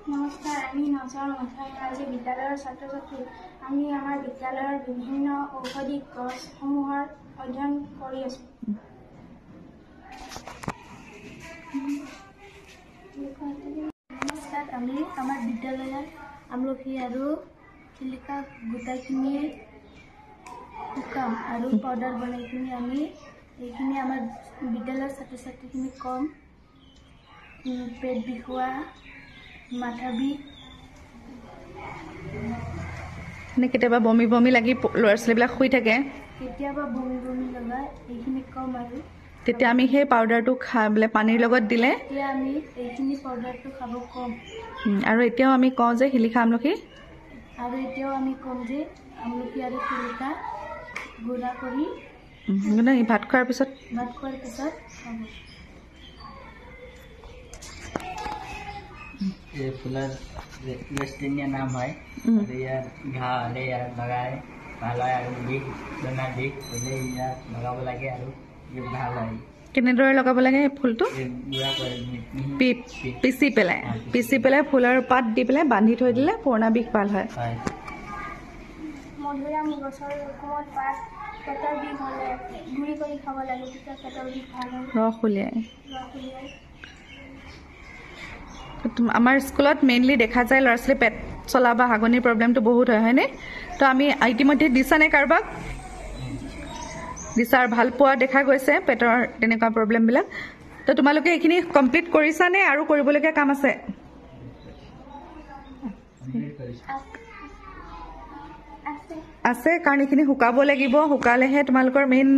নমস্কাৰ, আমি নজৰ মধ্য বিদ্যালয়ৰ ছাত্ৰ-ছাত্ৰী। আমি আমাৰ বিদ্যালয়ৰ বিভিন্ন ঔষধি গছসমূহৰ অধ্যয়ন কৰি আছোঁ। নমস্কাৰ, আমি আমাৰ বিদ্যালয়ত আমলখি আৰু শিলিখা গোটাইখিনি শুকাম আৰু পাউডাৰ বনাই কিনি আমি এইখিনি আমাৰ বিদ্যালয়ৰ ছাত্ৰ ছাত্ৰীখিনি কম পেট বিষোৱা, মাথা বিষ, কেতিয়াবা বমি বমি লাগি ল'ৰা ছোৱালীবিলাক শুই থাকে, কেতিয়াবা বমি বমি লগা, এইখিনি কম আৰু তেতিয়া আমি সেই পাউডাৰটো বোলে পানীৰ লগত দিলে এতিয়া আমি এইখিনি পাউডাৰটো খাব কম। আৰু এতিয়াও আমি কওঁ যে শিলিখা আমলখি আৰু এতিয়াও আমি কম যে আমলখি আৰু শিলিখা গুড়া কৰি ভাত খোৱাৰ পিছত খাব। ये फुलर रेस्टिनिया नाम है। यार घा हले यार लगाए ভাল হয় আৰু বিষ বেমাৰ বিষ হ'লে ইয়াত লগাব লাগে আৰু ভাল হয়। কেনেদৰে লগাব লাগে ফুলটো? পিচি পেলাই ফুলৰ পাত দি পেলাই বান্ধি থৈ দিলে পুৰণা বিষ ভাল হয়। মধুৰিআম গছৰ কোমল পাত পেটৰ বিষ হ'লে গুড়ি কৰি খাব লাগে, তেতিয়া পেটৰ বিষ ভাল হয়। ৰস উলিয়াই আমাৰ স্কুলত মেইনলি দেখা যায় ল'ৰা ছোৱালী পেট চলা বা হাগনিৰ প্ৰব্লেমটো বহুত হয়নে? তো আমি ইতিমধ্যে দিছানে কাৰোবাক? দিছাৰ ভাল পোৱা দেখা গৈছে পেটৰ তেনেকুৱা প্ৰব্লেমবিলাক। তো তোমালোকে এইখিনি কমপ্লিট কৰিছানে আৰু কৰিবলগীয়া কাম আছে? আছে, কাৰণ এইখিনি শুকাব লাগিব, শুকালেহে তোমালোকৰ মেইন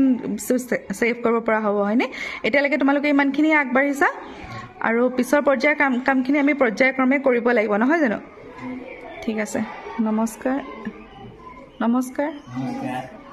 ছেভ কৰিব পৰা হ'ব হয়নে? এতিয়ালৈকে তোমালোকে ইমানখিনি আগবাঢ়িছা আৰু পিছৰ পৰ্যায়ৰ কামখিনি আমি পৰ্যায়ক্ৰমে কৰিব লাগিব, নহয় জানো? ঠিক আছে, নমস্কাৰ।